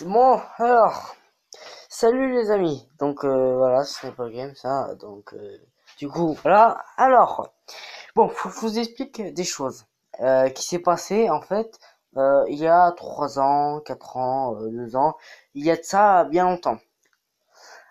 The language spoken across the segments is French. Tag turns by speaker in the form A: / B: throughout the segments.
A: Bon, alors, salut les amis. Donc voilà, ce n'est pas game ça. Donc du coup, voilà. Alors, bon, je vous explique des choses qui s'est passé en fait il y a 3 ans, 4 ans, 2 ans. Il y a de ça bien longtemps.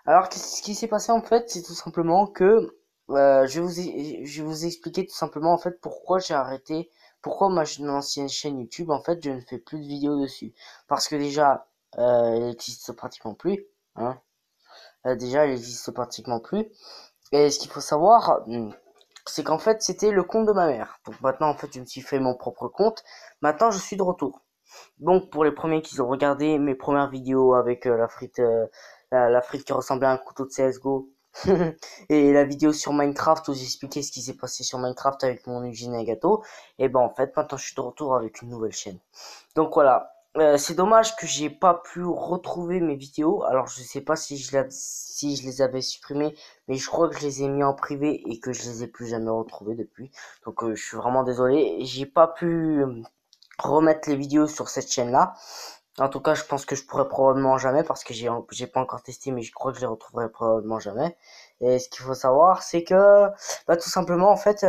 A: Alors, ce qui s'est passé en fait, c'est tout simplement que je vais vous expliquer tout simplement en fait pourquoi j'ai arrêté, pourquoi mon ancienne chaîne YouTube en fait je ne fais plus de vidéos dessus. Parce que déjà, elle existe pratiquement plus, hein. Déjà, elle existe pratiquement plus. Et ce qu'il faut savoir, c'est qu'en fait c'était le compte de ma mère. Donc maintenant en fait je me suis fait mon propre compte. Maintenant je suis de retour. Donc pour les premiers qui ont regardé mes premières vidéos avec la frite qui ressemblait à un couteau de CSGO et la vidéo sur Minecraft où j'expliquais ce qui s'est passé sur Minecraft avec mon usine à gâteau, et ben en fait maintenant je suis de retour avec une nouvelle chaîne. Donc voilà. C'est dommage que j'ai pas pu retrouver mes vidéos. Alors je sais pas si je les avais supprimées, mais je crois que je les ai mis en privé et que je les ai plus jamais retrouvées depuis. Donc je suis vraiment désolé. J'ai pas pu remettre les vidéos sur cette chaîne-là. En tout cas, je pense que je pourrais probablement jamais parce que j'ai pas encore testé, mais je crois que je les retrouverai probablement jamais. Et ce qu'il faut savoir, c'est que bah tout simplement en fait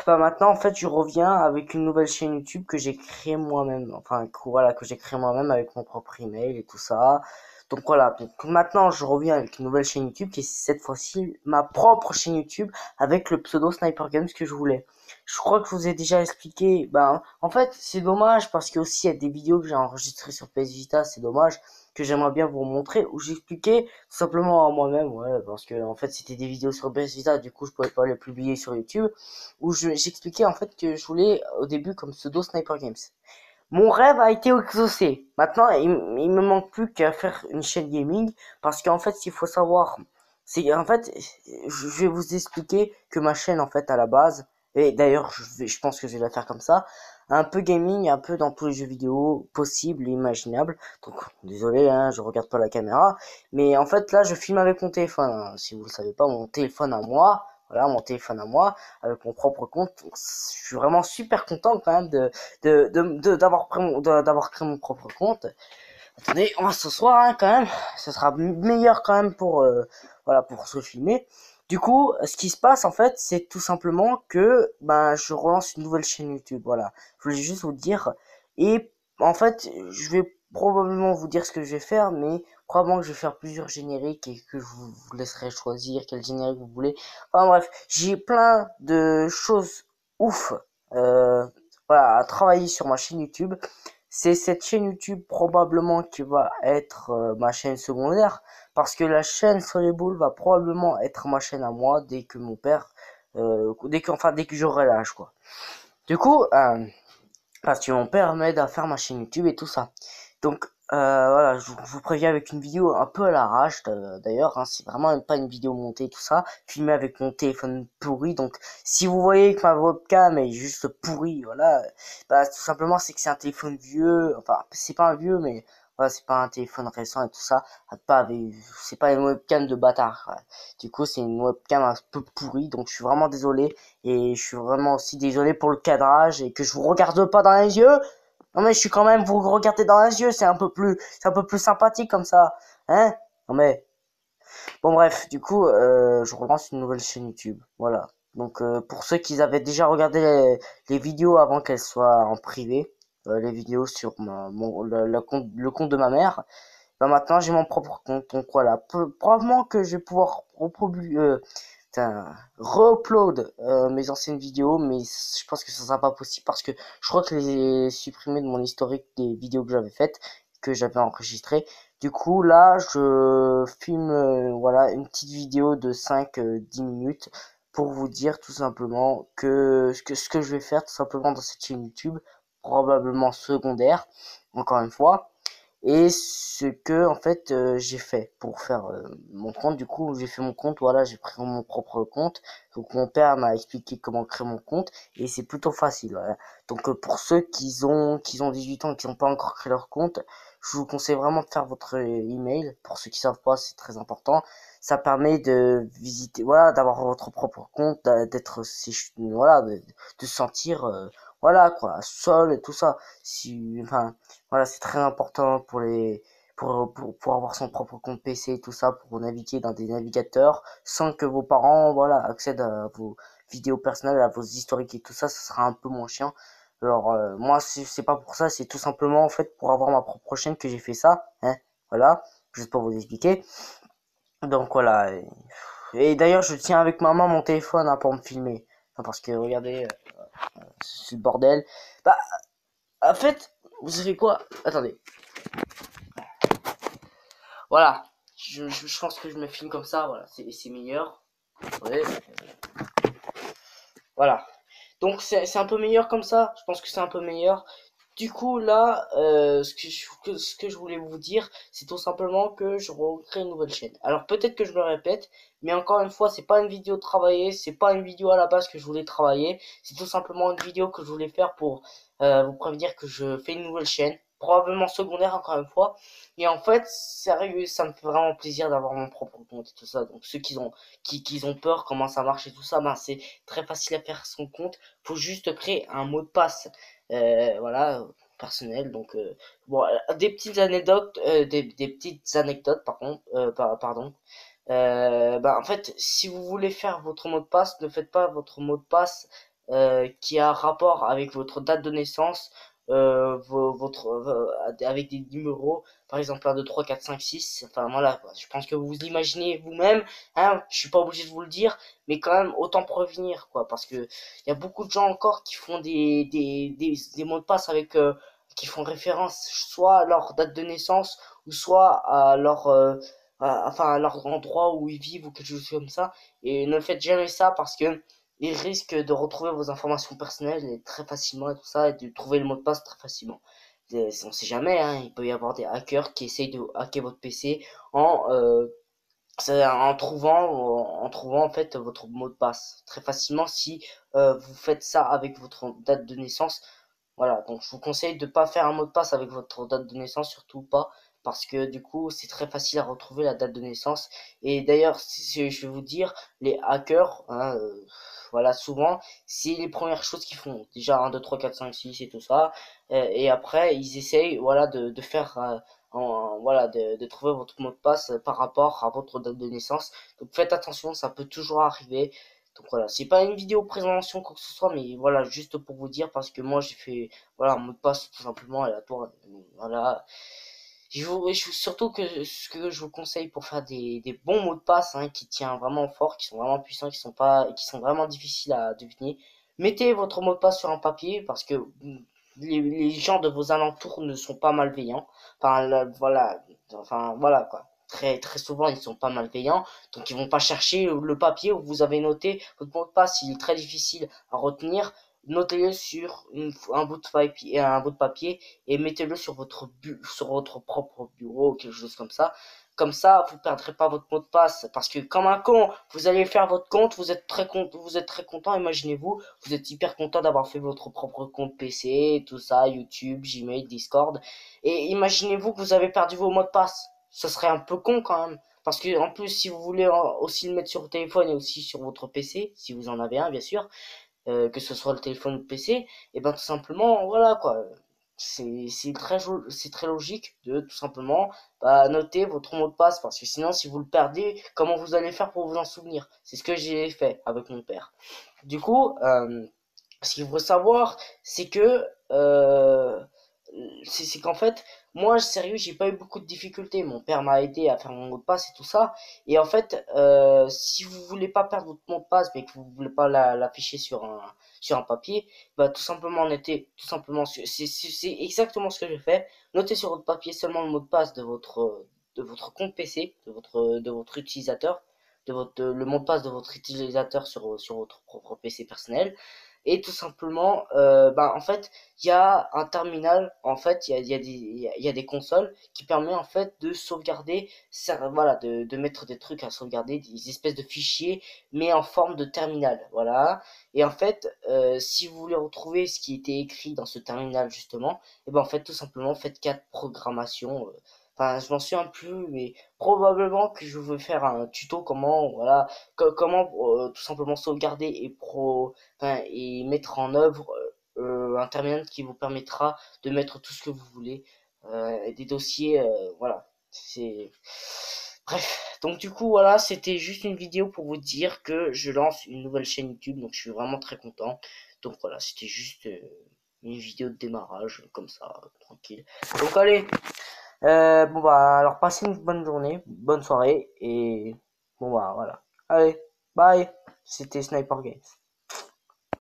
A: bah maintenant en fait je reviens avec une nouvelle chaîne YouTube que j'ai créée moi-même. Enfin voilà, que j'ai créée moi-même avec mon propre email et tout ça. Donc voilà, donc maintenant je reviens avec une nouvelle chaîne YouTube qui est cette fois-ci ma propre chaîne YouTube avec le pseudo Sniper Games que je voulais. Je crois que je vous ai déjà expliqué. Ben en fait c'est dommage parce que aussi il y a des vidéos que j'ai enregistrées sur PS Vita, c'est dommage que j'aimerais bien vous montrer où j'expliquais tout simplement à moi-même, ouais, parce que en fait c'était des vidéos sur PS Vita, du coup je pouvais pas les publier sur YouTube, où j'expliquais en fait que je voulais au début comme pseudo Sniper Games. Mon rêve a été exaucé. Maintenant, il me manque plus qu'à faire une chaîne gaming parce qu'en fait, il faut savoir, c'est en fait, je vais vous expliquer que ma chaîne en fait à la base, et d'ailleurs, je pense que je vais la faire comme ça, un peu gaming, un peu dans tous les jeux vidéo possibles et imaginables. Donc, désolé, hein, je regarde pas la caméra, mais en fait là, je filme avec mon téléphone, hein. Si vous le savez pas, mon téléphone à moi. Voilà, mon téléphone à moi, avec mon propre compte. Donc, je suis vraiment super content quand même d'avoir créé mon propre compte. Attendez, on va s'asseoir hein, quand même. Ce sera meilleur quand même pour voilà pour se filmer. Du coup, ce qui se passe en fait, c'est tout simplement que ben je relance une nouvelle chaîne YouTube. Voilà, je voulais juste vous dire. Et en fait, je vais probablement vous dire ce que je vais faire, mais probablement que je vais faire plusieurs génériques et que je vous laisserai choisir quel générique vous voulez. Enfin bref, j'ai plein de choses ouf euh, voilà, à travailler sur ma chaîne YouTube. C'est cette chaîne YouTube probablement qui va être ma chaîne secondaire parce que la chaîne Soléball va probablement être ma chaîne à moi dès que mon père dès que j'aurai l'âge quoi. Du coup parce que mon père m'aide à faire ma chaîne YouTube et tout ça. Donc voilà, je vous préviens avec une vidéo un peu à l'arrache d'ailleurs, hein, c'est vraiment pas une vidéo montée tout ça, filmée avec mon téléphone pourri. Donc si vous voyez que ma webcam est juste pourrie, voilà, bah tout simplement c'est que c'est un téléphone vieux, enfin c'est pas un vieux mais voilà, c'est pas un téléphone récent et tout ça, c'est pas une webcam de bâtard. Ouais. Du coup, c'est une webcam un peu pourrie, donc je suis vraiment désolé. Et je suis vraiment aussi désolé pour le cadrage et que je vous regarde pas dans les yeux. Non mais je suis quand même vous regarder dans les yeux, c'est un peu plus sympathique comme ça, hein? Non mais bon bref, du coup je relance une nouvelle chaîne YouTube, voilà. Donc pour ceux qui avaient déjà regardé les vidéos avant qu'elles soient en privé, les vidéos sur le compte de ma mère, bah maintenant j'ai mon propre compte, donc voilà. Probablement que je vais pouvoir re-upload mes anciennes vidéos, mais je pense que ça sera pas possible parce que je crois que je les ai supprimées de mon historique des vidéos que j'avais faites, que j'avais enregistrées. Du coup, là, je filme voilà une petite vidéo de 5-10 minutes pour vous dire tout simplement que ce que je vais faire tout simplement dans cette chaîne YouTube, probablement secondaire, encore une fois. Et ce que en fait j'ai fait pour faire mon compte, du coup j'ai fait mon compte, voilà, j'ai pris mon propre compte. Donc mon père m'a expliqué comment créer mon compte et c'est plutôt facile, voilà. Donc pour ceux qui ont 18 ans et qui n'ont pas encore créé leur compte, je vous conseille vraiment de faire votre email. Pour ceux qui savent pas, c'est très important. ça permet de visiter, voilà, d'avoir votre propre compte, d'être, voilà, de se sentir, voilà, quoi, seul et tout ça. Si, enfin, voilà, c'est très important pour pour avoir son propre compte PC et tout ça, pour naviguer dans des navigateurs sans que vos parents, voilà, accèdent à vos vidéos personnelles, à vos historiques et tout ça, ça sera un peu moins chiant. Alors, moi, c'est pas pour ça, c'est tout simplement, en fait, pour avoir ma propre chaîne que j'ai fait ça, hein, voilà, juste pour vous expliquer. Donc, voilà. Et d'ailleurs, je tiens avec ma main mon téléphone, hein, pour me filmer. Enfin, parce que, regardez, c'est le bordel. Bah, en fait, vous savez quoi? Attendez. Voilà. Je pense que je me filme comme ça, voilà, c'est meilleur. Ouais. Voilà. Donc c'est un peu meilleur comme ça. Je pense que c'est un peu meilleur. Du coup là, ce que je voulais vous dire, c'est tout simplement que je recrée une nouvelle chaîne. Alors peut-être que je me répète, mais encore une fois, c'est pas une vidéo travaillée, c'est pas une vidéo à la base que je voulais travailler. C'est tout simplement une vidéo que je voulais faire pour vous prévenir que je fais une nouvelle chaîne, probablement secondaire encore une fois. Et en fait, sérieux, ça me fait vraiment plaisir d'avoir mon propre compte et tout ça. Donc ceux qui ont peur comment ça marche et tout ça, ben c'est très facile à faire son compte. Faut juste créer un mot de passe, voilà, personnel. Donc bon, des petites anecdotes, des petites anecdotes, par contre, pardon. Bah, en fait, si vous voulez faire votre mot de passe, ne faites pas votre mot de passe qui a rapport avec votre date de naissance, avec des numéros, par exemple 1, 2, 3, 4, 5, 6. Enfin voilà, quoi. Je pense que vous l'imaginez vous-même, hein, je suis pas obligé de vous le dire, mais quand même autant prévenir, quoi, parce que il y a beaucoup de gens encore qui font des mots de passe avec qui font référence soit à leur date de naissance ou soit à leur enfin à leur endroit où ils vivent ou quelque chose comme ça. Et ne faites jamais ça parce que ils risquent de retrouver vos informations personnelles et très facilement et tout ça et de trouver le mot de passe très facilement. On sait jamais, hein, il peut y avoir des hackers qui essayent de hacker votre PC en en trouvant en fait votre mot de passe très facilement si vous faites ça avec votre date de naissance. Voilà, donc je vous conseille de pas faire un mot de passe avec votre date de naissance, surtout pas, parce que du coup c'est très facile à retrouver la date de naissance. Et d'ailleurs, je vais vous dire, les hackers, hein, voilà, souvent, c'est les premières choses qu'ils font. Déjà 1, 2, 3, 4, 5, 6 et tout ça. Et après, ils essayent, voilà, de faire, voilà, de trouver votre mot de passe par rapport à votre date de naissance. Donc faites attention, ça peut toujours arriver. Donc voilà, c'est pas une vidéo présentation quoi que ce soit, mais voilà, juste pour vous dire, parce que moi j'ai fait, voilà, un mot de passe tout simplement aléatoire. Voilà. Surtout que ce que je vous conseille pour faire des bons mots de passe, hein, qui tiennent vraiment fort, qui sont vraiment puissants, qui sont vraiment difficiles à deviner. Mettez votre mot de passe sur un papier parce que les gens de vos alentours ne sont pas malveillants. Voilà, enfin voilà quoi. Très souvent ils sont pas malveillants, donc ils vont pas chercher le papier où vous avez noté votre mot de passe. Il est très difficile à retenir. Notez-le sur un bout de papier et mettez-le sur sur votre propre bureau, quelque chose comme ça. Comme ça, vous perdrez pas votre mot de passe. Parce que comme un con, vous allez faire votre compte, vous êtes très content, imaginez-vous, vous êtes hyper content d'avoir fait votre propre compte PC, tout ça, YouTube, Gmail, Discord. Et imaginez-vous que vous avez perdu vos mots de passe. Ce serait un peu con quand même. Parce que en plus, si vous voulez aussi le mettre sur le téléphone et aussi sur votre PC, si vous en avez un bien sûr, que ce soit le téléphone ou le PC, et ben tout simplement, voilà quoi. C'est très logique de tout simplement noter votre mot de passe parce que sinon si vous le perdez, comment vous allez faire pour vous en souvenir? C'est ce que j'ai fait avec mon père. Du coup, ce qu'il faut savoir, c'est que c'est qu'en fait, moi, sérieux, j'ai pas eu beaucoup de difficultés. Mon père m'a aidé à faire mon mot de passe et tout ça. Et en fait, si vous voulez pas perdre votre mot de passe, mais que vous voulez pas l'afficher sur un papier, bah tout simplement notez, tout simplement, c'est exactement ce que j'ai fait. Notez sur votre papier seulement le mot de passe de votre compte PC, de votre utilisateur, le mot de passe de votre utilisateur sur votre propre PC personnel. Et tout simplement, en fait, il y a un terminal, en fait, il y a des consoles qui permet en fait de sauvegarder, voilà, de mettre des trucs à sauvegarder, des espèces de fichiers, mais en forme de terminal, voilà. Et en fait, si vous voulez retrouver ce qui était écrit dans ce terminal justement, et ben en fait, tout simplement, faites 4 programmations. enfin je m'en souviens plus, mais probablement que je vais faire un tuto comment, voilà, comment tout simplement sauvegarder enfin, et mettre en œuvre un terminal qui vous permettra de mettre tout ce que vous voulez, des dossiers, voilà, c'est bref. Donc du coup voilà, c'était juste une vidéo pour vous dire que je lance une nouvelle chaîne YouTube, donc je suis vraiment très content. Donc voilà, c'était juste une vidéo de démarrage, comme ça, tranquille. Donc allez, bon bah alors passez une bonne journée, bonne soirée, et bon bah voilà. Allez, bye, c'était Sniper Games.